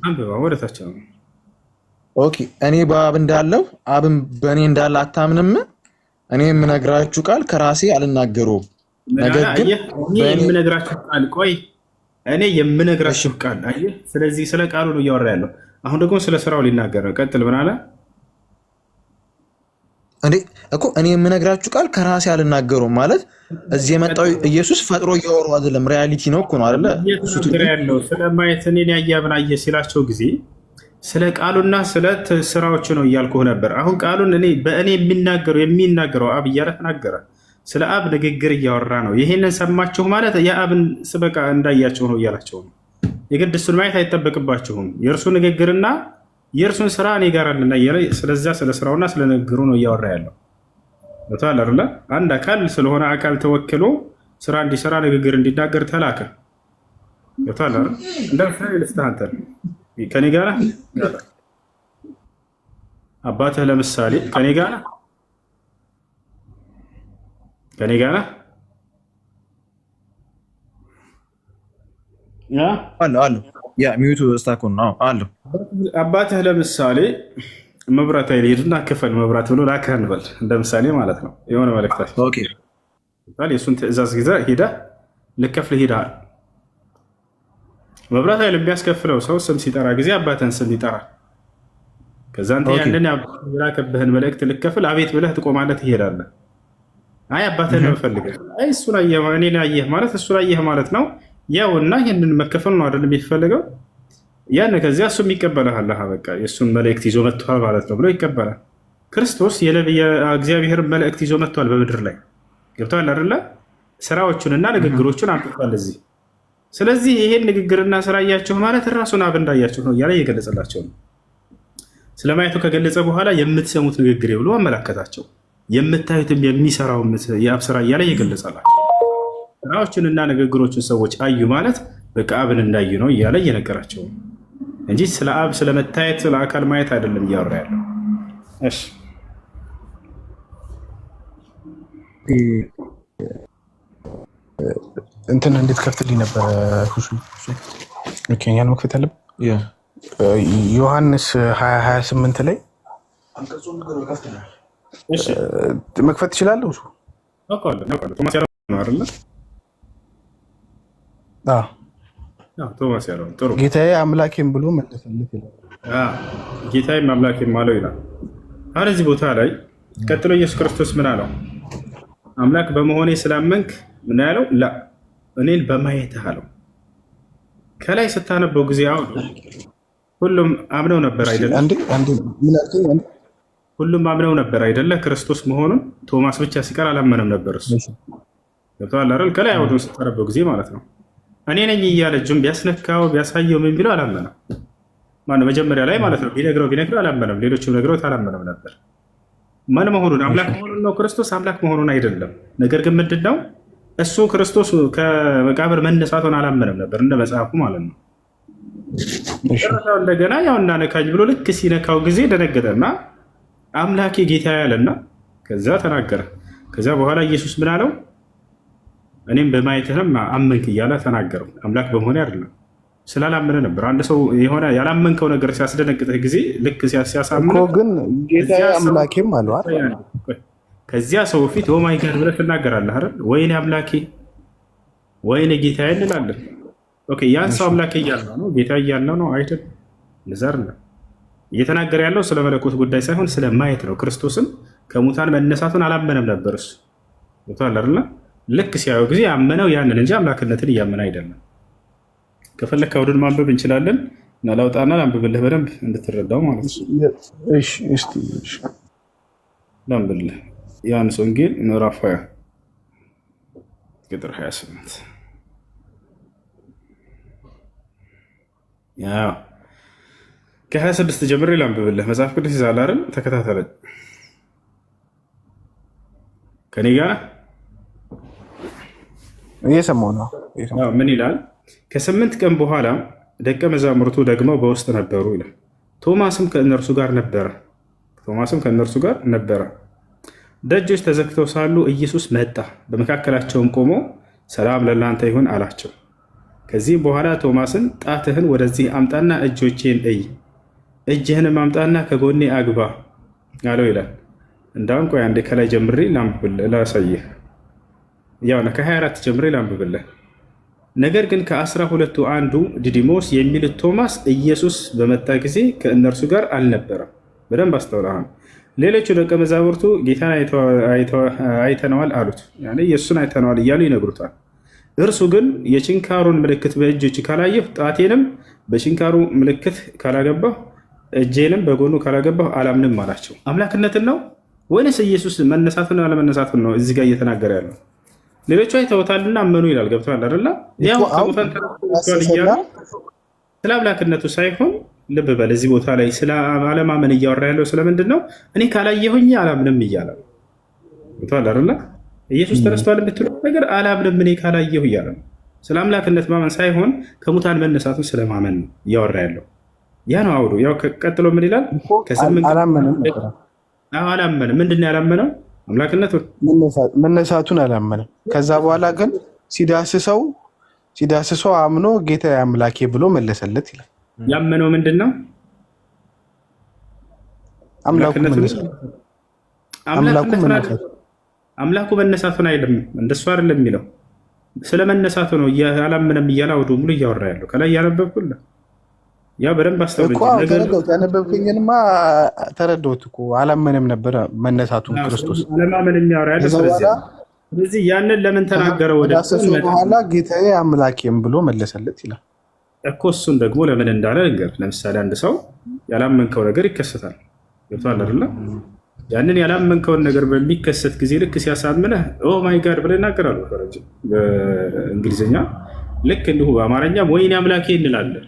አንብባ ወደ ታች ነው። ኦኬ እኔ በአብ እንዳለው አብም በእኔ እንዳለ አታምንም? እኔ የምነግራችሁ ቃል ከራሴ አልናገረውም፣ ነገር ግን የምነግራችሁ ቃል ቆይ እኔ የምነግራችሁ ቃል አየህ። ስለዚህ ስለ ቃሉ ነው እያወራ ያለው። አሁን ደግሞ ስለ ስራው ሊናገር ነው። ቀጥል። ምን አለ እንዴ? እኮ እኔ የምነግራችሁ ቃል ከራሴ አልናገረውም ማለት እዚህ የመጣው ኢየሱስ ፈጥሮ እያወሩ አይደለም፣ ሪያሊቲ ነው እኮ ነው አይደለ? ያለው ስለማየት እኔን ያየ አብን አየ ሲላቸው ጊዜ ስለ ቃሉና ስለ ስራዎች ነው እያልኩህ ነበር። አሁን ቃሉን በእኔ የሚናገረው አብ እያለ ተናገረ። ስለ አብ ንግግር እያወራ ነው። ይሄንን ሰማችሁ ማለት የአብን ስበቃ እንዳያቸው ነው እያላቸው ነው። የግድ እሱን ማየት አይጠበቅባችሁም። የእርሱ ንግግርና የእርሱን ስራ እኔ ጋር አለና እያለ ስለዚያ ስለ ስራውና ስለ ንግግሩ ነው እያወራ ያለው። ቦታል አይደለ? አንድ አካል ስለሆነ አካል ተወክሎ ስራ እንዲሰራ ንግግር እንዲናገር ተላከ። ቦታል አይደል? እንደምሳሌ ልስተሃንተን ከኔ ጋር አባትህ ለምሳሌ ከኔ ጋር ሚዩቱ ስታኮን ነው አለ። አባትህ ለምሳሌ መብራት ኃይል ሄድና ክፈል መብራት ብሎ ላከህ እንበል፣ እንደ ምሳሌ ማለት ነው። የሆነ መልእክታችን የእሱን ትዕዛዝ ጊዜ ሄደህ ልከፍል ሄደሃል። መብራት ኃይል የሚያስከፍለው ሰው ስም ሲጠራ ጊዜ አባትህን ስም ይጠራል። ከዛ አንተ ያንን የላከብህን መልእክት ልከፍል አቤት ብለህ ትቆማለህ፣ ትሄዳለህ። አይ አባትህን ነው የምፈልገው፣ አይ እሱን አየህ እኔን አየህ ማለት እሱን አየህ ማለት ነው። ያው እና ይህንን መከፈል ነው አይደል የሚፈልገው። ያን ከዚያ እሱም ይቀበልሃል። በቃ የእሱን መልእክት ይዞ መጥቷል ማለት ነው ብሎ ይቀበላል። ክርስቶስ የእግዚአብሔርን መልእክት ይዞ መጥቷል በምድር ላይ ገብተዋል አይደለ? ስራዎቹንና ንግግሮቹን አምጥቷል እዚህ። ስለዚህ ይሄን ንግግርና ስራ እያችሁ ማለት ራሱን አብ እንዳያችሁ ነው እያለ እየገለጸላቸው ነው። ስለማየቱ ከገለጸ በኋላ የምትሰሙት ንግግር ብሎ አመላከታቸው። የምታዩትም የሚሰራው የአብ ስራ እያለ እየገለጸላቸው ስራዎችንና ንግግሮችን ሰዎች አዩ ማለት በቃ አብን እንዳዩ ነው እያለ እየነገራቸው ነው እንጂ ስለ አብ ስለመታየት ስለ አካል ማየት አይደለም እያወራ ያለው። እሺ እንትን እንዴት ከፍትልኝ ነበረ? ያን መክፈት አለብን። ዮሐንስ 20:28 ላይ መክፈት ትችላለህ? እሱ ቶማስ ያለው ጥሩ ጌታዬ አምላኬም ብሎ መለሰለት ይላል። ጌታዬም አምላኬም አለው ይላል። አሁን እዚህ ቦታ ላይ ቀጥሎ ኢየሱስ ክርስቶስ ምን አለው? አምላክ በመሆኔ ስላመንክ ምን ያለው? ላ እኔን በማየትህ አለው። ከላይ ስታነበው ጊዜ አሁን ሁሉም አምነው ነበር አይደለ? ሁሉም አምነው ነበር አይደለ? ክርስቶስ መሆኑን ቶማስ ብቻ ሲቀር አላመነም ነበር። እሱ ገብቶሃል አይደል? ከላይ አሁን ስታነበው ጊዜ ማለት ነው። እኔ ነኝ እያለ እጁን ቢያስነካው ቢያሳየው ምን ቢለው አላመነም። ማነው መጀመሪያ ላይ ማለት ነው። ቢነግረው አላመነም። ሌሎችም ነግረውት አላመነም ነበር። ማን መሆኑን? አምላክ መሆኑን ነው። ክርስቶስ አምላክ መሆኑን አይደለም። ነገር ግን ምንድን ነው እሱ ክርስቶስ ከመቃብር መነሳቱን አላመነም ነበር፣ እንደ መጽሐፉ ማለት ነው። እንደገና ያው እናነካኝ ብሎ ልክ ሲነካው ጊዜ ደነገጠና አምላኬ ጌታ ያለና ከዛ ተናገረ። ከዚያ በኋላ ኢየሱስ ምን አለው? እኔም በማየትህም አመንክ እያለ ተናገረው። አምላክ በመሆኔ አይደለም፣ ስላላመነ ነበር። አንድ ሰው የሆነ ያላመንከው ነገር ሲያስደነግጥህ ጊዜ ልክ ሲያሳምነው ግን ጌታ አምላኬም አለው። ከዚያ ሰው ፊት ኦማይ ጋድ ብለህ ትናገራለህ አይደል? ወይኔ አምላኬ ወይኔ ጌታ እንላለን። ኦኬ ያን ሰው አምላኬ እያልነው ነው፣ ጌታ እያልነው ነው አይደል? እንደዛ አይደለም። እየተናገረ ያለው ስለ መለኮት ጉዳይ ሳይሆን ስለ ማየት ነው። ክርስቶስን ከሙታን መነሳቱን አላመነም ነበር እሱ ቦታል አይደል? ልክ ሲያየው ጊዜ ያመነው ያንን እንጂ አምላክነትን እያመነ አይደለም። ከፈለክ አውዱን ማንበብ እንችላለን እና ላውጣና ላንብብልህ በደንብ እንድትረዳው ማለት ነው። ላንብብልህ ዮሐንስ ወንጌል ምዕራፍ 20 ቁጥር 28 ከ26 ጀምሬ ላንብብልህ። መጽሐፍ ቅዱስ ይዛል አይደል? ተከታተለኝ ከኔ ጋር እየሰማሁ ነው። ምን ይላል? ከ8 ቀን በኋላ ደቀ መዛሙርቱ ደግሞ በውስጥ ነበሩ ይላል። ቶማስም ከእነርሱ ጋር ነበረ። ደጆች ተዘግተው ሳሉ ኢየሱስ መጣ፣ በመካከላቸውም ቆሞ ሰላም ለእናንተ ይሁን አላቸው። ከዚህም በኋላ ቶማስን ጣትህን ወደዚህ አምጣና እጆቼን እይ፣ እጅህንም አምጣና ከጎኔ አግባ አለው ይላል። እንዳውም ቆይ አንዴ ከላይ ጀምሬ ላሳይህ። ያው ከ24 ጀምሬ ላንብብልህ። ነገር ግን ከ12ቱ አንዱ ዲዲሞስ የሚሉት ቶማስ ኢየሱስ በመጣ ጊዜ ከእነርሱ ጋር አልነበረም። በደንብ አስተውለሃል። ሌሎቹ ደቀ መዛሙርቱ ጌታን አይተነዋል አሉት። ኢየሱስን አይተነዋል እያሉ ይነግሩታል። እርሱ ግን የችንካሩን ምልክት በእጆች ካላየሁ፣ ጣቴንም በችንካሩ ምልክት ካላገባሁ፣ እጄንም በጎኑ ካላገባሁ አላምንም አላቸው። አምላክነትን ነው ወይንስ ኢየሱስ መነሳቱን አለመነሳቱን ነው እዚህ ጋር እየተናገረ ያለው? ሌሎቹ አይተውታልና አመኑ ይላል። ገብተዋል አይደለ? ያው ከሙታን ተነስቷል እያሉ ስለ አምላክነቱ ሳይሆን ልብ በል፣ እዚህ ቦታ ላይ ስለ አለማመን እያወራ ያለው ስለምንድን ነው? እኔ ካላየሁኝ አላምንም እያለ ነው። ገብተዋል አይደለ? ኢየሱስ ተነስቷል የምትለው ነገር አላምንም እኔ ካላየሁ እያለ ነው። ስለ አምላክነት ማመን ሳይሆን ከሙታን መነሳቱን ስለማመን ነው እያወራ ያለው። ያ ነው አውዱ። ያው ቀጥሎ ምን ይላል? አላመንም። ምንድን ነው ያላመነው? አምላክነቱን መነሳቱን አላመንም። ከዛ በኋላ ግን ሲዳስሰው አምኖ ጌታ አምላኬ ብሎ መለሰለት ይላል። ያመነው ምንድን ነው? አምላኩ መነሳቱን አይልም። እንደሱ አይደለም የሚለው፣ ስለ መነሳቱ ነው። አላመነም እያለ አውዱ ሙሉ እያወራ ያለው። ከላይ ያነበብኩልህ ያ በደንብ አስተውል። ያነበብክኝንማ ተረዳሁት እኮ። አላመነም ነበረ መነሳቱን ክርስቶስ። አለማመን የሚያወራ ያለ ስለዚህ ያንን ለምን ተናገረው? ወደ በኋላ ጌታዬ አምላኬም ብሎ መለሰለት ይላል እኮ። እሱን ደግሞ ለምን እንዳለ ነገር፣ ለምሳሌ አንድ ሰው ያላመንከው ነገር ይከሰታል። ገብቶሃል አይደለ? ያንን ያላመንከውን ነገር በሚከሰት ጊዜ ልክ ሲያሳምነህ ኦ ማይ ጋድ ብለህ ይናገራሉ ፈረንጅ በእንግሊዝኛ። ልክ እንዲሁ በአማርኛም ወይኔ አምላኬ እንላለን።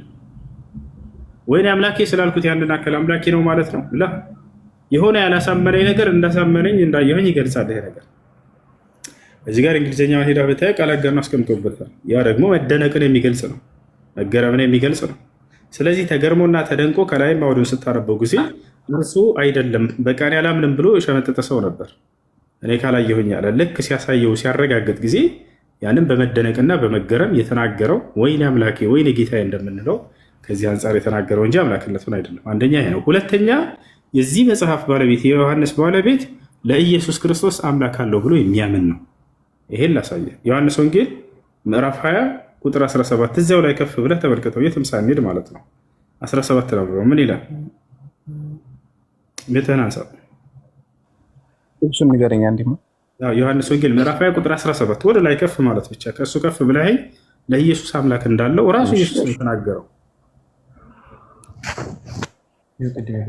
ወይኔ አምላኬ ስላልኩት ያንን አካል አምላኬ ነው ማለት ነው? የሆነ ያላሳመነኝ ነገር እንዳሳመነኝ እንዳየሆኝ ይገልጻል። ይሄ ነገር እዚህ ጋር እንግሊዝኛ ሄዳ ብታይ ቃል አጋር አስቀምጦበታል። ያ ደግሞ መደነቅን የሚገልጽ ነው፣ መገረምን የሚገልጽ ነው። ስለዚህ ተገርሞና ተደንቆ ከላይም አውዱን ስታነበው ጊዜ እርሱ አይደለም በቃ እኔ አላምንም ብሎ የሸመጠጠ ሰው ነበር። እኔ ካላየሁኝ አለ። ልክ ሲያሳየው ሲያረጋግጥ ጊዜ ያንን በመደነቅና በመገረም የተናገረው ወይኔ አምላኬ ወይኔ ጌታዬ እንደምንለው ከዚህ አንጻር የተናገረው እንጂ አምላክነቱን አይደለም። አንደኛ ይሄ ነው። ሁለተኛ የዚህ መጽሐፍ ባለቤት የዮሐንስ ባለቤት ለኢየሱስ ክርስቶስ አምላክ አለው ብሎ የሚያምን ነው። ይሄን ላሳየ። ዮሐንስ ወንጌል ምዕራፍ 20 ቁጥር 17 እዚያው ላይ ከፍ ብለህ ተመልከተው። የትም ሳንሄድ ማለት ነው። 17 ነው። ምን ይላል? ቤተህን አንሳ። እሱን ንገረኛ። እንዲህ ዮሐንስ ወንጌል ምዕራፍ 20 ቁጥር 17 ወደ ላይ ከፍ ማለት ብቻ። ከእሱ ከፍ ብለህ ለኢየሱስ አምላክ እንዳለው ራሱ ኢየሱስ ነው የተናገረው። 17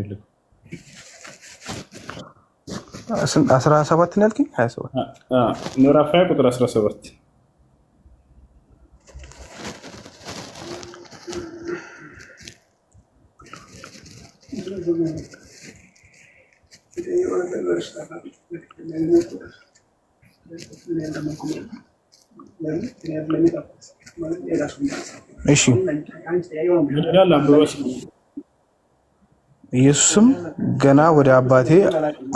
ነው ያልከኝ? 27 ምዕራፍ 20 ቁጥር 17 እሺ። ኢየሱስም ገና ወደ አባቴ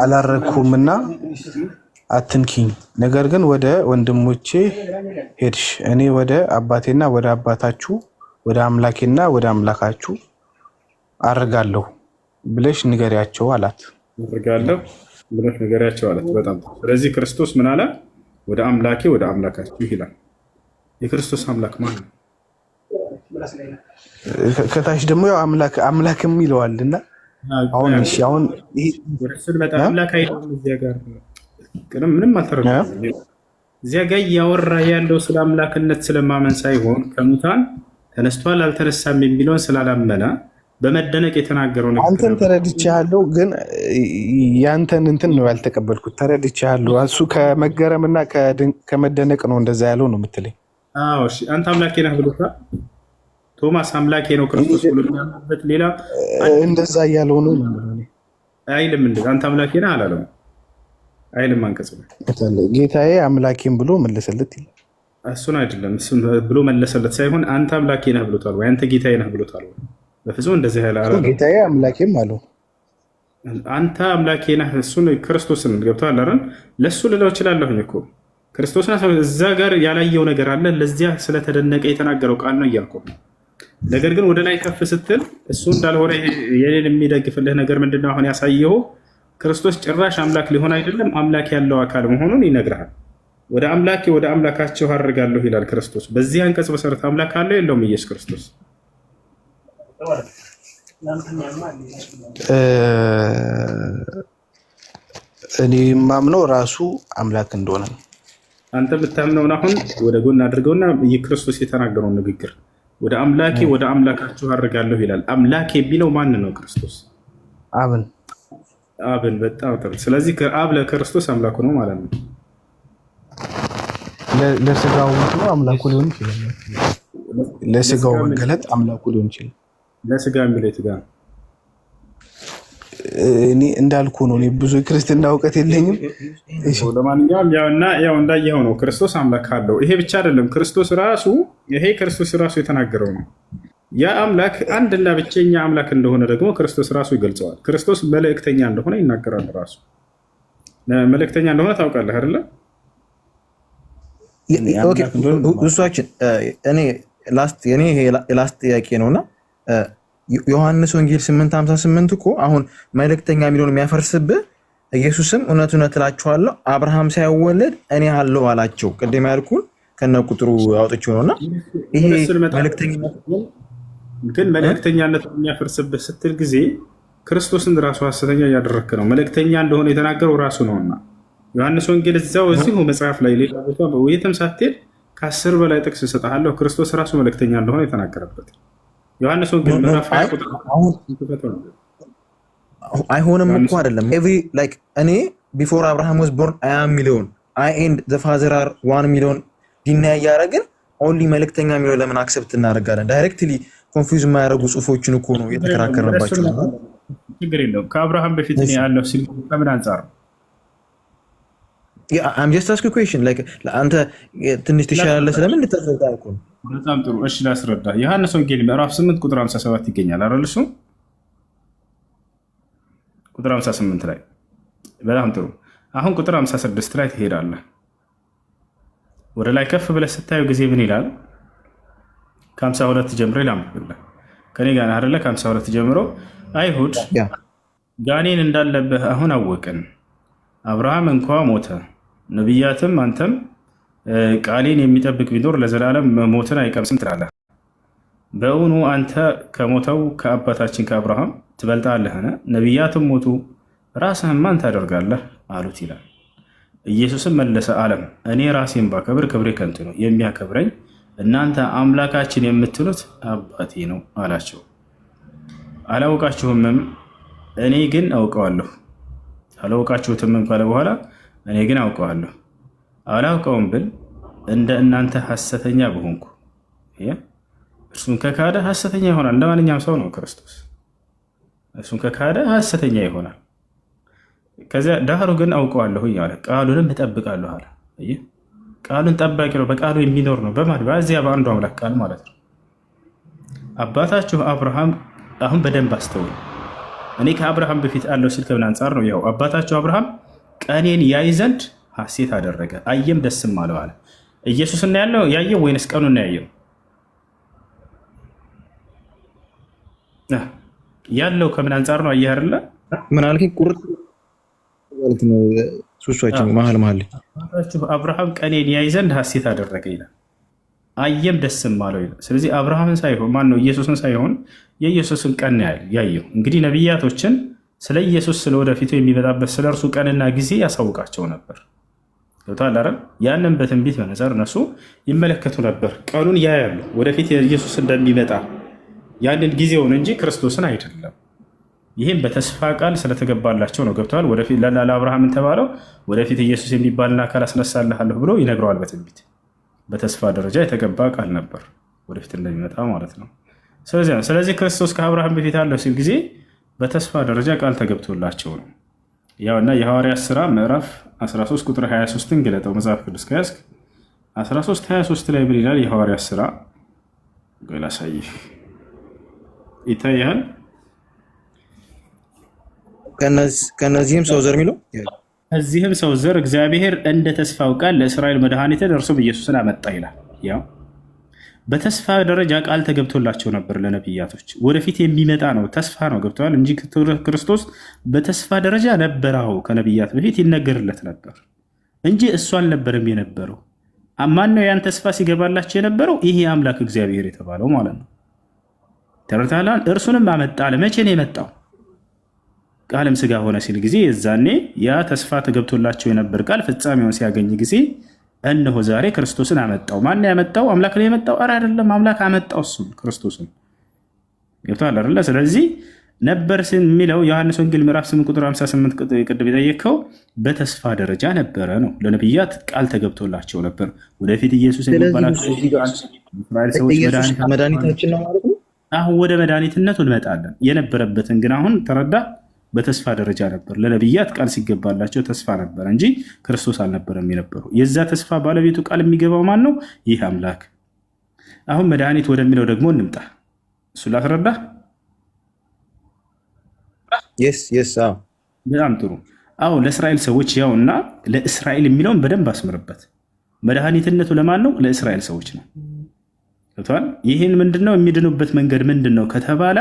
አላረግሁምና አትንኪኝ፣ ነገር ግን ወደ ወንድሞቼ ሄድሽ። እኔ ወደ አባቴና ወደ አባታችሁ ወደ አምላኬና ወደ አምላካችሁ አርጋለሁ ብለሽ ንገሪያቸው አላት። አርጋለሁ ብለሽ ንገሪያቸው አላት። በጣም ስለዚህ ክርስቶስ ምን አለ? ወደ አምላኬ ወደ አምላካችሁ ይላል። የክርስቶስ አምላክ ማለት ነው። ከታች ደግሞ ያው አምላክም ይለዋልና አሁን እሺ፣ አሁን በጣም አምላክ አይደለም። እዚያ ጋር ምንም አልተረዳም። እዚያ ጋር እያወራ ያለው ስለ አምላክነት ስለማመን ሳይሆን ከሙታን ተነስቷል አልተነሳም የሚለውን ስላላመነ በመደነቅ የተናገረው ነገር። አንተን ተረድቻለሁ፣ ግን ያንተን እንትን ነው ያልተቀበልኩት። ተረድቻለሁ። እሱ ከመገረምና ከመደነቅ ነው እንደዛ ያለው ነው የምትለኝ? አዎ እሺ። አንተ አምላኬ ነህ ብሎታል ቶማስ። አምላኬ ነው ክርስቶስ ብሎ ያለበት ሌላ እንደዛ እያለው ነው አይልም። እንዴ አንተ አምላኬ ነህ አላለም አይልም። አንቀጽ ጌታዬ አምላኬም ብሎ መለሰለት ይላል። እሱን አይደለም እሱን ብሎ መለሰለት ሳይሆን አንተ አምላኬ ነህ ብሎታል ወይ አንተ ጌታዬ ነህ ብሎታል ወይ? በፍጹም እንደዚህ ያለ አረ ጌታዬ አምላኬም አለው። አንተ አምላኬ ነህ እሱን ክርስቶስን ገብቶሃል አይደል? ለሱ ልለው እችላለሁኝ እኮ ክርስቶስን እዛ ጋር ያላየው ነገር አለ። ለዚያ ስለተደነቀ የተናገረው ቃል ነው እያልኩ ነው። ነገር ግን ወደ ላይ ከፍ ስትል እሱ እንዳልሆነ የኔን የሚደግፍልህ ነገር ምንድነው? አሁን ያሳየው ክርስቶስ ጭራሽ አምላክ ሊሆን አይደለም አምላክ ያለው አካል መሆኑን ይነግርሃል። ወደ አምላካቸው አድርጋለሁ ይላል ክርስቶስ። በዚህ አንቀጽ መሰረት አምላክ አለው የለውም? ኢየሱስ ክርስቶስ እኔ የማምነው ራሱ አምላክ እንደሆነ ነው። አንተ ብታምነውን አሁን ወደ ጎን አድርገውና ክርስቶስ የተናገረውን ንግግር ወደ አምላካችሁ አድርጋለሁ ይላል። አምላክ የሚለው ማን ነው? ክርስቶስ አብን። በጣም ጥሩ። ስለዚህ ከአብ ለክርስቶስ አምላኩ ነው ማለት ነው። ለስጋው አምላኩ ሊሆን ይችላል። ለስጋው መገለጥ አምላኩ ሊሆን ይችላል። ለስጋ የሚለው የት ጋር ነው? እኔ እንዳልኩ ነው። እኔ ብዙ ክርስትና እውቀት የለኝም። ለማንኛውም ያው እንዳየኸው ነው። ክርስቶስ አምላክ አለው። ይሄ ብቻ አይደለም። ክርስቶስ ራሱ የተናገረው ነው። ያ አምላክ አንድና ብቸኛ አምላክ እንደሆነ ደግሞ ክርስቶስ ራሱ ይገልጸዋል። ክርስቶስ መልእክተኛ እንደሆነ ይናገራል። ራሱ መልእክተኛ እንደሆነ ታውቃለህ አይደለ? እሷችን እኔ ላስት ጥያቄ ነውና ዮሐንስ ወንጌል 8:58 እኮ አሁን መልእክተኛ የሚለውን የሚያፈርስብህ ኢየሱስም እውነት እውነት እላችኋለሁ አብርሃም ሳይወለድ እኔ አለሁ አላቸው። ቅድም ያልኩን ከነ ቁጥሩ አውጥቼው ነውና ይሄ መልእክተኛነት የሚያፈርስብህ ስትል ጊዜ ክርስቶስን ራሱ ሐሰተኛ እያደረክ ነው። መልእክተኛ እንደሆነ የተናገረው ራሱ ነውና ዮሐንስ ወንጌል እዚሁ መጽሐፍ ላይ ሌላ ቦታ የትም ሳትሄድ ከ10 በላይ ጥቅስ እሰጥሃለሁ ክርስቶስ ራሱ መልእክተኛ እንደሆነ የተናገረበት ዮሐንስ ወንጌል ምዕራፍ 20 ቁጥር አይሆንም እኮ አይደለም። እኔ ቢፎር አብርሃም ዋዝ ቦርን አይ አም ሚሊዮን አይ ኤንድ ዘ ፋዘር አር ዋን ሚሊዮን ዲናይ ያደረግን ኦንሊ መልእክተኛ የሚለው ለምን አክሰፕት እናደርጋለን? ዳይሬክትሊ ኮንፊውዝ የማያደርጉ ጽሁፎችን እኮ ነው የተከራከረባቸው። ችግር የለውም። ከአብርሃም በፊት እኔ ያለው ሲል ከምን አንጻር ነው? I'm just asking a question. አንተ ትንሽ ትሻላለህ ስለምን ልታስረዳ እኮ ነው። በጣም ጥሩ። እሺ ላስረዳ። ዮሐንስ ወንጌል ምዕራፍ 8 ቁጥር 57 ይገኛል አይደል? እሱ ቁጥር 58 ላይ በጣም ጥሩ። አሁን ቁጥር 56 ላይ ትሄዳለህ። ወደ ላይ ከፍ ብለህ ስታዩ ጊዜ ምን ይላል? ከ52 ጀምሮ ላምብልህ ከኔ ጋር አይደለ? ከ52 ጀምሮ አይሁድ ጋኔን እንዳለብህ አሁን አወቅን። አብርሃም እንኳ ሞተ፣ ነቢያትም አንተም ቃሌን የሚጠብቅ ቢኖር ለዘላለም ሞትን አይቀምስም ትላለህ። በእውኑ አንተ ከሞተው ከአባታችን ከአብርሃም ትበልጣለህን? ነቢያትም ሞቱ፣ ራስህን ማን ታደርጋለህ አሉት ይላል። ኢየሱስም መለሰ አለም እኔ ራሴን ባከብር ክብሬ ከንቱ ነው፣ የሚያከብረኝ እናንተ አምላካችን የምትሉት አባቴ ነው አላቸው። አላውቃችሁምም፣ እኔ ግን አውቀዋለሁ። አላውቃችሁትም ካለ በኋላ እኔ ግን አውቀዋለሁ። አላውቀውም ብል እንደ እናንተ ሐሰተኛ በሆንኩ። እርሱን ከካደ ሐሰተኛ ይሆናል። እንደ ማንኛውም ሰው ነው ክርስቶስ። እርሱን ከካደ ሐሰተኛ ይሆናል። ከዚያ ዳሩ ግን አውቀዋለሁ አለ፣ ቃሉንም እጠብቃለሁ አለ። ቃሉን ጠባቂ ነው፣ በቃሉ የሚኖር ነው። በዚያ በአንዱ አምላክ ቃል ማለት ነው። አባታችሁ አብርሃም አሁን በደንብ አስተውል። እኔ ከአብርሃም በፊት አለው ሲል ከምን አንጻር ነው? ያው አባታቸው አብርሃም ቀኔን ያይ ዘንድ ሐሴት አደረገ፣ አየም ደስም አለው አለ። ኢየሱስ እና ያየው ወይንስ ቀኑን ያየው? ያለው ከምን አንጻር ነው? አየህ አይደለ? ምን አልከኝ? ቁርጥ ማለት ነው። ሱሷችን መሀል አባታችሁ አብርሃም ቀኔን ያይ ዘንድ ሐሴት አደረገ ይላል፣ አየም ደስም አለው ይላል። ስለዚህ አብርሃምን ሳይሆን ማን ነው? ኢየሱስን ሳይሆን የኢየሱስን ቀን ያየው። እንግዲህ ነቢያቶችን ስለ ኢየሱስ ስለ ወደፊቱ የሚመጣበት ስለ እርሱ ቀንና ጊዜ ያሳውቃቸው ነበር። ገብቶሃል አይደል? ያንን በትንቢት መነጽር እነሱ ይመለከቱ ነበር። ቀኑን ያያሉ፣ ወደፊት ኢየሱስ እንደሚመጣ ያንን ጊዜውን እንጂ ክርስቶስን አይደለም። ይህም በተስፋ ቃል ስለተገባላቸው ነው። ገብቶሃል? ወደፊት ለአብርሃም ተባለው ወደፊት ኢየሱስ የሚባልን አካል አስነሳልሃለሁ ብሎ ይነግረዋል በትንቢት በተስፋ ደረጃ የተገባ ቃል ነበር፣ ወደፊት እንደሚመጣ ማለት ነው። ስለዚህ ክርስቶስ ከአብርሃም በፊት አለው ሲል ጊዜ በተስፋ ደረጃ ቃል ተገብቶላቸው ነው። ያውና የሐዋርያት ሥራ ምዕራፍ 13 ቁጥር 23ን ገለጠው መጽሐፍ ቅዱስ ከያዝክ 13:23 ላይ ምን ይላል? የሐዋርያት ሥራ ላሳይህ፣ ይታያል። ከነዚህም ሰው ዘር የሚለው እዚህም ሰው ዘር እግዚአብሔር እንደ ተስፋው ቃል ለእስራኤል መድኃኒትን እርሱም ኢየሱስን አመጣ ይላል። ያው በተስፋ ደረጃ ቃል ተገብቶላቸው ነበር ለነቢያቶች። ወደፊት የሚመጣ ነው ተስፋ ነው ገብተዋል እንጂ ክርስቶስ በተስፋ ደረጃ ነበረው። ከነቢያት በፊት ይነገርለት ነበር እንጂ እሱ አልነበረም የነበረው። ማን ነው ያን ተስፋ ሲገባላቸው የነበረው? ይሄ አምላክ እግዚአብሔር የተባለው ማለት ነው። ተረታላን እርሱንም አመጣ አለ። መቼ ነው የመጣው? ቃልም ስጋ ሆነ ሲል ጊዜ የዛኔ ያ ተስፋ ተገብቶላቸው የነበር ቃል ፍጻሜውን ሲያገኝ ጊዜ እነሆ ዛሬ ክርስቶስን አመጣው። ማን ያመጣው? አምላክ ነው የመጣው? ኧረ አይደለም፣ አምላክ አመጣው እሱን ክርስቶስን። ገብቶሃል አይደለ? ስለዚህ ነበር የሚለው ዮሐንስ ወንጌል ምዕራፍ 8 ቁጥር 58 ቅድም የጠየቅከው በተስፋ ደረጃ ነበረ ነው። ለነቢያት ቃል ተገብቶላቸው ነበር። ወደፊት ኢየሱስ የሚባላቸው መድኃኒታችን ነው ማለት ነው። አሁን ወደ መድኃኒትነቱ እንመጣለን። የነበረበትን ግን አሁን ተረዳ። በተስፋ ደረጃ ነበር። ለነቢያት ቃል ሲገባላቸው ተስፋ ነበር እንጂ ክርስቶስ አልነበረም የነበሩ። የዛ ተስፋ ባለቤቱ ቃል የሚገባው ማን ነው? ይህ አምላክ። አሁን መድኃኒት ወደሚለው ደግሞ እንምጣ። እሱ ላስረዳ። በጣም ጥሩ። አሁን ለእስራኤል ሰዎች ያው እና ለእስራኤል የሚለውን በደንብ አስምርበት። መድኃኒትነቱ ለማን ነው? ለእስራኤል ሰዎች ነው። ይህን ምንድነው የሚድኑበት መንገድ ምንድን ነው ከተባለ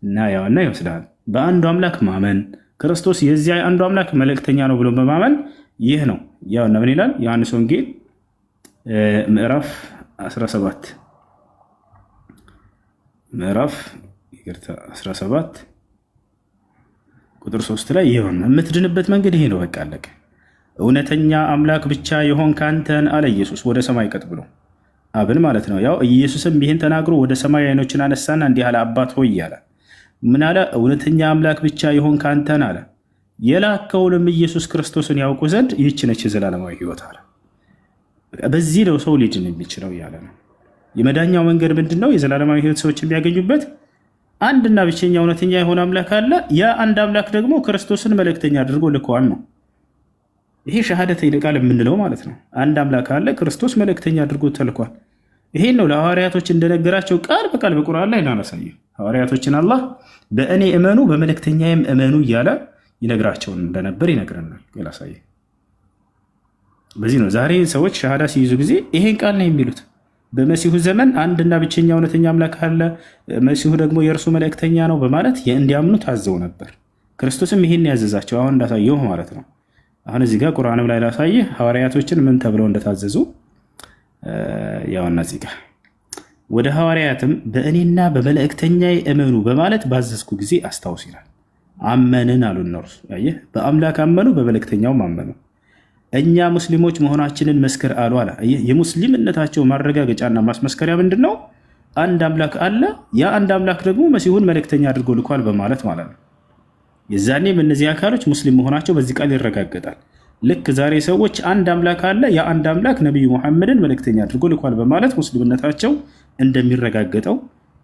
እና ያውና ይወስዳል በአንዱ አምላክ ማመን፣ ክርስቶስ የዚያ አንዱ አምላክ መልእክተኛ ነው ብሎ በማመን ይህ ነው። ያውና ምን ይላል? ዮሐንስ ወንጌል ምዕራፍ 17 ቁጥር 3 ላይ ይሁን የምትድንበት መንገድ ይሄ ነው። በቃ አለቀ። እውነተኛ አምላክ ብቻ የሆን ካንተን አለ ኢየሱስ ወደ ሰማይ ቀጥ ብሎ አብን ማለት ነው። ያው ኢየሱስም ይህን ተናግሮ ወደ ሰማይ ዓይኖችን አነሳና እንዲህ አለ፣ አባት ሆይ እያለ ምን አለ? እውነተኛ አምላክ ብቻ የሆን ካንተን አለ የላከውንም ኢየሱስ ክርስቶስን ያውቁ ዘንድ ይህች ነች የዘላለማዊ ሕይወት አለ። በዚህ ነው ሰው ሊድን የሚችለው እያለ ነው። የመዳኛው መንገድ ምንድን ነው? የዘላለማዊ ሕይወት ሰዎች የሚያገኙበት አንድና ብቸኛ እውነተኛ የሆነ አምላክ አለ። ያ አንድ አምላክ ደግሞ ክርስቶስን መልእክተኛ አድርጎ ልከዋል ነው። ይሄ ሸሃደተይን ቃል የምንለው ማለት ነው። አንድ አምላክ አለ፣ ክርስቶስ መልእክተኛ አድርጎ ተልኳል። ይሄን ነው ለሐዋርያቶች እንደነገራቸው ቃል በቃል በቁርአን ላይ እናነሳየ። ሐዋርያቶችን አላህ በእኔ እመኑ በመልእክተኛዬም እመኑ እያለ ይነግራቸውን እንደነበር ይነግረናል። ላሳየ። በዚህ ነው ዛሬ ሰዎች ሸሃዳ ሲይዙ ጊዜ ይሄን ቃል ነው የሚሉት። በመሲሁ ዘመን አንድና ብቸኛ እውነተኛ አምላክ አለ፣ መሲሁ ደግሞ የእርሱ መልእክተኛ ነው በማለት እንዲያምኑ ታዘው ነበር። ክርስቶስም ይሄን ያዘዛቸው አሁን እንዳሳየው ማለት ነው። አሁን እዚህ ጋር ቁርአንም ላይ ላሳየ ሐዋርያቶችን ምን ተብለው እንደታዘዙ ያውና እዚህ ጋር ወደ ሐዋርያትም በእኔና በመልእክተኛዬ እመኑ በማለት ባዘዝኩ ጊዜ አስታውስ ይላል። አመንን አሉ እነርሱ። አየህ፣ በአምላክ አመኑ፣ በመልእክተኛውም አመኑ። እኛ ሙስሊሞች መሆናችንን መስክር አሉ አለ። የሙስሊምነታቸው ማረጋገጫና ማስመስከሪያ ምንድን ነው? አንድ አምላክ አለ፣ ያ አንድ አምላክ ደግሞ መሲሁን መልእክተኛ አድርጎ ልኳል በማለት ማለት ነው። የዛኔም እነዚህ አካሎች ሙስሊም መሆናቸው በዚህ ቃል ይረጋገጣል። ልክ ዛሬ ሰዎች አንድ አምላክ አለ፣ ያ አንድ አምላክ ነቢዩ ሙሐመድን መልእክተኛ አድርጎ ልኳል በማለት ሙስሊምነታቸው እንደሚረጋገጠው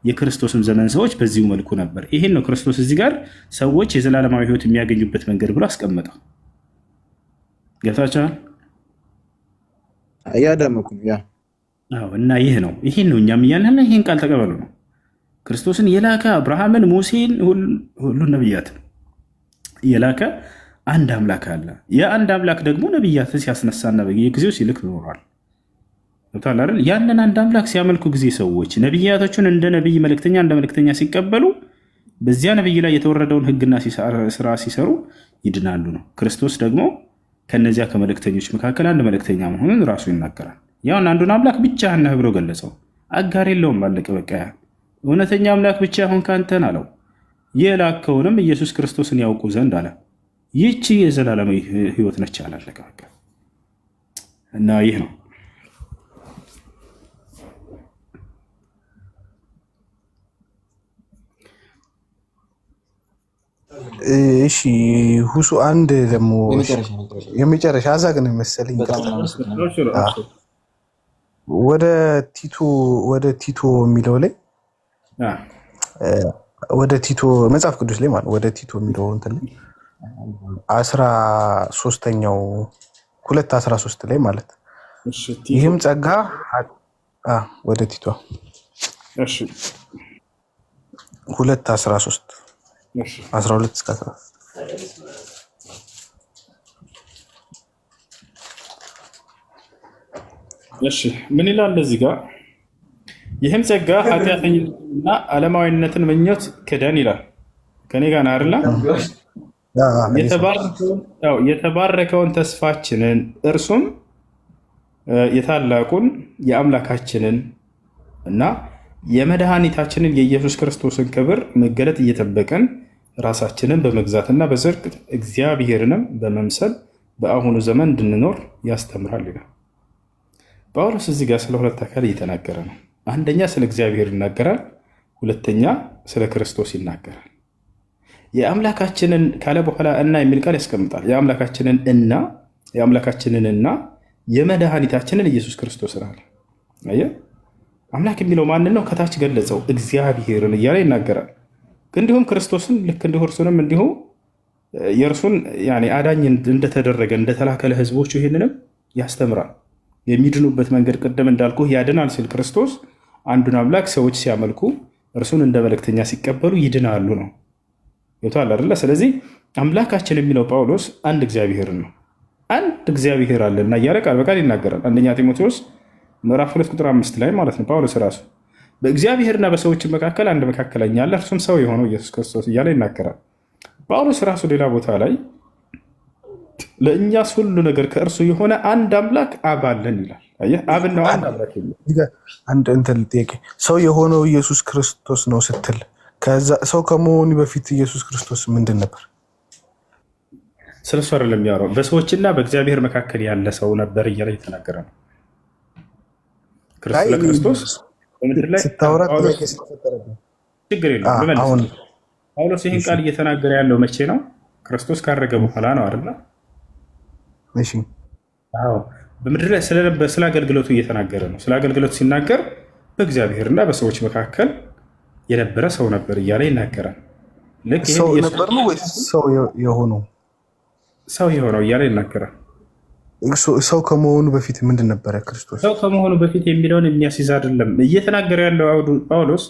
የክርስቶስም ዘመን ሰዎች በዚሁ መልኩ ነበር። ይሄን ነው ክርስቶስ እዚህ ጋር ሰዎች የዘላለማዊ ሕይወት የሚያገኙበት መንገድ ብሎ አስቀመጠው። ገብታችኋል? እያደመኩ እና ይህ ነው ይሄን ነው እኛም እያልን ይሄን ቃል ተቀበሉ ነው። ክርስቶስን የላከ አብርሃምን፣ ሙሴን፣ ሁሉን ነቢያትን የላከ አንድ አምላክ አለ። የአንድ አምላክ ደግሞ ነቢያትን ሲያስነሳና በየጊዜው ሲልክ ኖሯል። ያንን አንድ አምላክ ሲያመልኩ ጊዜ ሰዎች ነቢያቶቹን እንደ ነቢይ መልእክተኛ እንደ መልእክተኛ ሲቀበሉ በዚያ ነቢይ ላይ የተወረደውን ሕግና ስራ ሲሰሩ ይድናሉ ነው። ክርስቶስ ደግሞ ከነዚያ ከመልእክተኞች መካከል አንድ መልእክተኛ መሆኑን ራሱ ይናገራል። ያውን አንዱን አምላክ ብቻህን ነህ ብሎ ገለጸው። አጋር የለውም። ባለቀ በቃ እውነተኛ አምላክ ብቻ ሆንክ አንተን አለው። የላከውንም ኢየሱስ ክርስቶስን ያውቁ ዘንድ አለ። ይህቺ የዘላለማዊ ሕይወት ነች አለ። አለቀ በቃ። እና ይህ ነው እሺ ሁሱ አንድ ደግሞ የመጨረሻ አዛግ ነው መሰለኝ። ወደ ቲቶ የሚለው ላይ ወደ ቲቶ መጽሐፍ ቅዱስ ላይ ማለት ወደ ቲቶ የሚለው እንትን ላይ 13ኛው 2:13 ላይ ማለት ይህም ጸጋ ወደ ቲቶ 2:13 12 እስከ 13 እሺ ምን ይላል እዚህ ጋር? ይህም ጸጋ ኃጢአተኝነትና ዓለማዊነትን ምኞት ክደን ይላል። ከኔ ጋር ነው አይደል? የተባረከውን ተስፋችንን እርሱም የታላቁን የአምላካችንን እና የመድኃኒታችንን የኢየሱስ ክርስቶስን ክብር መገለጥ እየጠበቅን ራሳችንን በመግዛትና በጽድቅ እግዚአብሔርንም በመምሰል በአሁኑ ዘመን እንድንኖር ያስተምራል ይላል። ጳውሎስ እዚህ ጋር ስለ ሁለት አካል እየተናገረ ነው። አንደኛ ስለ እግዚአብሔር ይናገራል፣ ሁለተኛ ስለ ክርስቶስ ይናገራል። የአምላካችንን ካለ በኋላ እና የሚል ቃል ያስቀምጣል። የአምላካችንንና የመድኃኒታችንን ኢየሱስ ክርስቶስን አለ። አየህ፣ አምላክ የሚለው ማንን ነው? ከታች ገለጸው፣ እግዚአብሔርን እያለ ይናገራል። እንዲሁም ክርስቶስን ልክ እንዲሁ እርሱንም እንዲሁ የእርሱን አዳኝ እንደተደረገ እንደተላከለ ህዝቦቹ ይህንንም ያስተምራል። የሚድኑበት መንገድ ቅድም እንዳልኩ ያድናል ሲል ክርስቶስ አንዱን አምላክ ሰዎች ሲያመልኩ እርሱን እንደ መልእክተኛ ሲቀበሉ ይድናሉ ነው ይቷል አይደለ? ስለዚህ አምላካችን የሚለው ጳውሎስ አንድ እግዚአብሔርን ነው። አንድ እግዚአብሔር አለና እያለ ቃል በቃል ይናገራል። አንደኛ ጢሞቴዎስ ምዕራፍ 2 ቁጥር 5 ላይ ማለት ነው። ጳውሎስ ራሱ በእግዚአብሔርና በሰዎች መካከል አንድ መካከለኛ አለ፣ እርሱም ሰው የሆነው ኢየሱስ ክርስቶስ እያለ ይናገራል። ጳውሎስ ራሱ ሌላ ቦታ ላይ ለእኛስ ሁሉ ነገር ከእርሱ የሆነ አንድ አምላክ አብ አለን ይላል። አየህ፣ አብና አንድ አምላክ አንድ እንትን ጥያቄ፣ ሰው የሆነው ኢየሱስ ክርስቶስ ነው ስትል ከዛ ሰው ከመሆኑ በፊት ኢየሱስ ክርስቶስ ምንድን ነበር? ስለሱ አይደለም የሚያወራው፣ በሰዎችና በእግዚአብሔር መካከል ያለ ሰው ነበር እያለ እየተናገረ ነው። ክርስቶስ በምድር ላይ ስታወራ ችግር የለውም። ጳውሎስ ይህን ቃል እየተናገረ ያለው መቼ ነው? ክርስቶስ ካረገ በኋላ ነው አይደል? በምድር ላይ ስለ አገልግሎቱ እየተናገረ ነው። ስለ አገልግሎቱ ሲናገር በእግዚአብሔርና በሰዎች መካከል የነበረ ሰው ነበር እያለ ይናገራል። ሰው ነበር ነው ወይስ ሰው የሆነው? ሰው የሆነው እያለ ይናገራል። ሰው ከመሆኑ በፊት ምንድን ነበረ ክርስቶስ? ሰው ከመሆኑ በፊት የሚለውን የሚያስይዝ አይደለም እየተናገረ ያለው ጳውሎስ።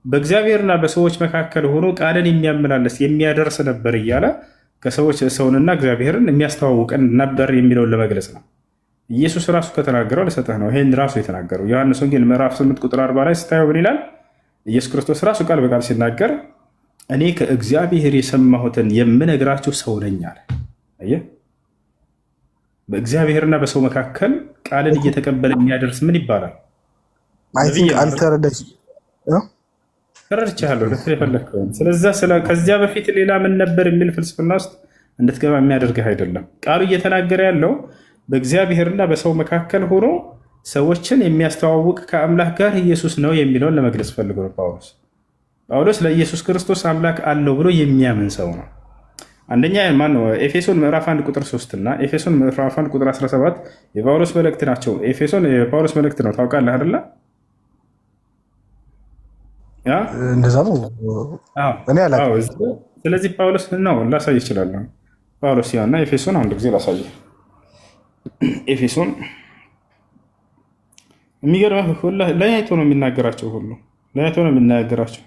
በእግዚአብሔርና በሰዎች መካከል ሆኖ ቃልን የሚያመላለስ የሚያደርስ ነበር እያለ ከሰዎች ሰውንና እግዚአብሔርን የሚያስተዋውቀን ነበር የሚለውን ለመግለጽ ነው። ኢየሱስ ራሱ ከተናገረው ልሰጠህ ነው። ይህን ራሱ የተናገረው ዮሐንስ ወንጌል ምዕራፍ 8 ቁጥር 40 ላይ ስታየው ምን ይላል? ኢየሱስ ክርስቶስ ራሱ ቃል በቃል ሲናገር እኔ ከእግዚአብሔር የሰማሁትን የምነግራችሁ ሰው ነኝ አለ። አየህ፣ በእግዚአብሔርና በሰው መካከል ቃልን እየተቀበለ የሚያደርስ ምን ይባላል? ተረድቻለሁ ልትል የፈለግከውን። ከዚያ በፊት ሌላ ምን ነበር የሚል ፍልስፍና ውስጥ እንድትገባ የሚያደርግህ አይደለም። ቃሉ እየተናገረ ያለው በእግዚአብሔርና በሰው መካከል ሆኖ ሰዎችን የሚያስተዋውቅ ከአምላክ ጋር ኢየሱስ ነው የሚለውን ለመግለጽ ፈልጎ ነው ጳውሎስ ለኢየሱስ ክርስቶስ አምላክ አለው ብሎ የሚያምን ሰው ነው። አንደኛ ማነው? ኤፌሶን ምዕራፍ 1 ቁጥር 3 እና ኤፌሶን ምዕራፍ 1 ቁጥር 17 የጳውሎስ መልእክት ናቸው። ኤፌሶን የጳውሎስ መልእክት ነው። ታውቃለህ አይደለ? እንደዛ ነው። እኔ አላውቅም። ስለዚህ ጳውሎስ ነው ላሳይ እችላለሁ። ጳውሎስ ያና ኤፌሶን አንድ ጊዜ ላሳይ። ኤፌሶን የሚገርምህ ለያይቶ ነው የሚናገራቸው፣ ሁሉ ለያይቶ ነው የሚናገራቸው።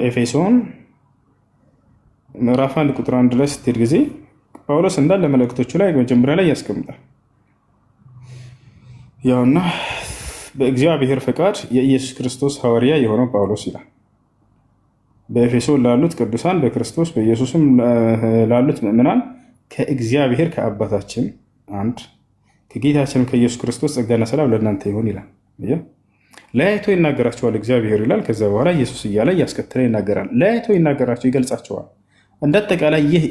ኤፌሶን ምዕራፍ 1 ቁጥር 1 ላይ ስትሄድ ጊዜ ጳውሎስ እንዳለ መልእክቶቹ ላይ መጀመሪያ ላይ ያስቀምጣል። ያውና በእግዚአብሔር ፈቃድ የኢየሱስ ክርስቶስ ሐዋርያ የሆነው ጳውሎስ ይላል። በኤፌሶን ላሉት ቅዱሳን በክርስቶስ በኢየሱስም ላሉት ምእመናን ከእግዚአብሔር ከአባታችን አንድ ከጌታችንም ከኢየሱስ ክርስቶስ ጸጋና ሰላም ለእናንተ ይሁን ይላል። ለያይቶ ይናገራቸዋል እግዚአብሔር ይላል። ከዛ በኋላ ኢየሱስ እያለ እያስከተለ ይናገራል። ለያይቶ ይናገራቸው ይገልጻቸዋል። እንደ አጠቃላይ ይህ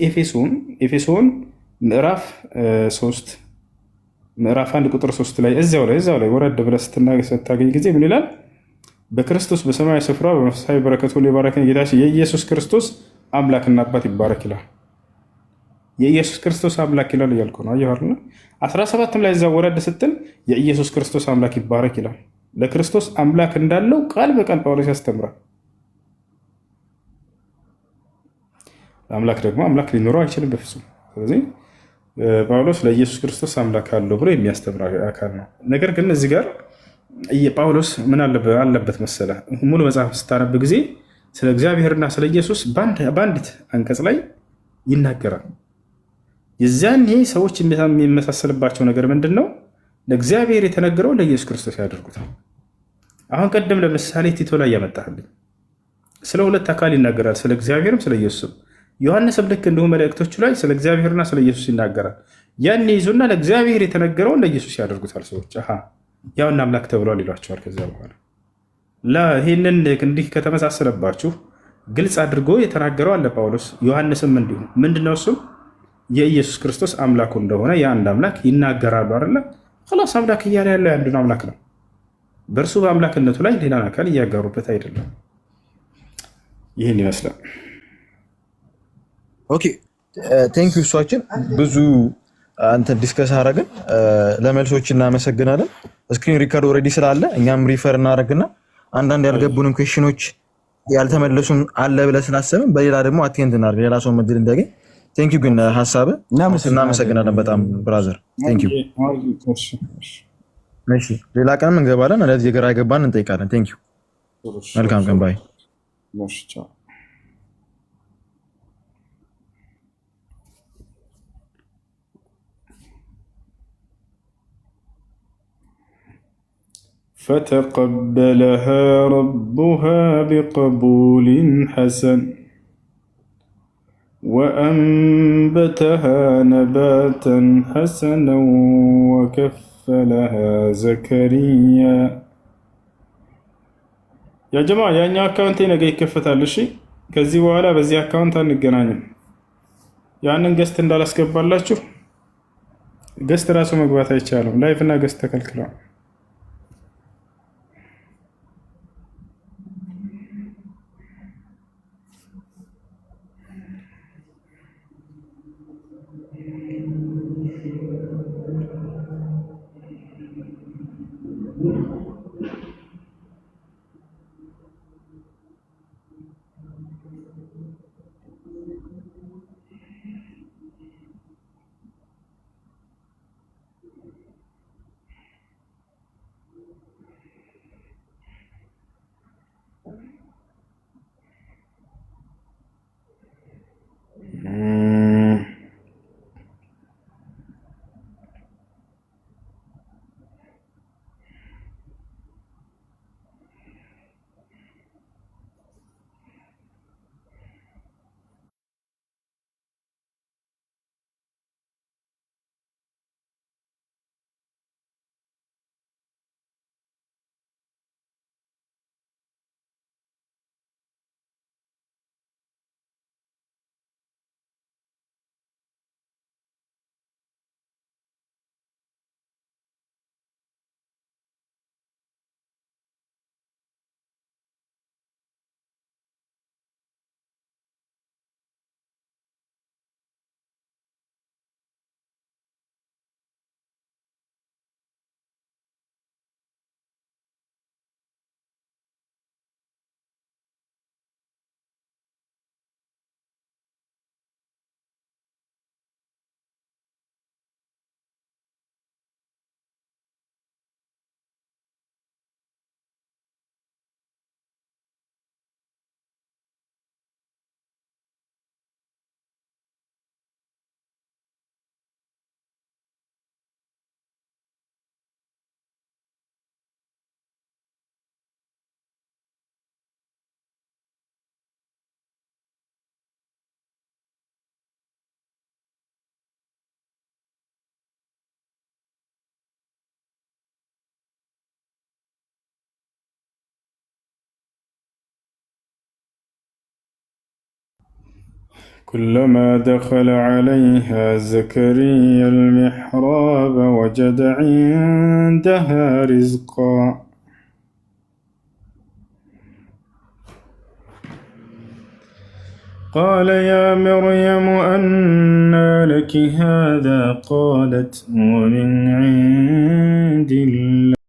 ኤፌሶን ምዕራፍ 3 ምዕራፍ 1 ቁጥር 3 ላይ እዚያው ላይ ወረድ ብለህ ስታገኝ ጊዜ ምን ይላል? በክርስቶስ በሰማያዊ ስፍራ በመንፈሳዊ በረከቱ የባረከን ጌታችን የኢየሱስ ክርስቶስ አምላክና አባት ይባረክ ይላል። የኢየሱስ ክርስቶስ አምላክ ይላል እያልኩ ነው። አየሁ አይደል? 17ም ላይ እዚያው ወረድ ስትል የኢየሱስ ክርስቶስ አምላክ ይባረክ ይላል። ለክርስቶስ አምላክ እንዳለው ቃል በቃል ጳውሎስ ያስተምራል። አምላክ ደግሞ አምላክ ሊኖረው አይችልም በፍጹም። ስለዚህ ጳውሎስ ለኢየሱስ ክርስቶስ አምላክ አለው ብሎ የሚያስተምር አካል ነው። ነገር ግን እዚህ ጋር ጳውሎስ ምን አለበት መሰለህ? ሙሉ መጽሐፍ ስታነብ ጊዜ ስለ እግዚአብሔርና ስለ ኢየሱስ በአንዲት አንቀጽ ላይ ይናገራል። የዚያን ይህ ሰዎች የሚመሳሰልባቸው ነገር ምንድን ነው? ለእግዚአብሔር የተነገረው ለኢየሱስ ክርስቶስ ያደርጉታል። አሁን ቀደም ለምሳሌ ቲቶ ላይ ያመጣልኝ ስለ ሁለት አካል ይናገራል፣ ስለ እግዚአብሔርም ስለ ኢየሱስም። ዮሐንስም ልክ እንዲሁ መልእክቶቹ ላይ ስለ እግዚአብሔርና ስለ ኢየሱስ ይናገራል። ያን ይዙና ለእግዚአብሔር የተነገረውን ለኢየሱስ ያደርጉታል ሰዎች። ያውና አምላክ ተብሏል ይሏቸዋል። ከዚያ በኋላ ይህንን እንዲህ ከተመሳሰለባችሁ ግልጽ አድርጎ የተናገረው አለ ጳውሎስ። ዮሐንስም እንዲሁ ምንድነው እሱም የኢየሱስ ክርስቶስ አምላኩ እንደሆነ የአንድ አምላክ ይናገራሉ አይደለ? ላስ አምላክ እያለ ያለው የአንዱን አምላክ ነው። በእርሱ በአምላክነቱ ላይ ሌላን አካል እያጋሩበት አይደለም። ይህን ይመስላል። ኦኬ ቴንክ ዩ። እሷችን ብዙ አንተ ዲስከስ አረግን፣ ለመልሶች እናመሰግናለን። ስክሪን ሪከርድ ኦልሬዲ ስላለ እኛም ሪፈር እናደርግና አንዳንድ ያልገቡንም ኩዌሽኖች ያልተመለሱም አለ ብለህ ስላሰብን በሌላ ደግሞ አቴንድ እናድርግ፣ ሌላ ሰው መድል እንዲያገኝ። ቴንክ ዩ ግን ሀሳብህ እናመሰግናለን በጣም ብራዘር። ቴንክ ዩ። እሺ ሌላ ቀንም እንገባለን፣ እንደዚህ የግራ የገባን እንጠይቃለን። ቴንክ ዩ። መልካም ቀን ባይ። فتقبلها ربها بقبول حسن وأنبتها نباتا حسنا وكفلها زكريا. يا جماعة يعني أكاونتي نجي كفتها لشي كذي وعلا بزي أكاونت هنجناني يعني قست ندالس كبالله شو قست راسه مقباتها يتشالهم لا يفنا قست كالكلام. كلما دخل عليها زكريا المحراب وجد عندها رزقا قال يا مريم أنى لك هذا قالت ومن عند الله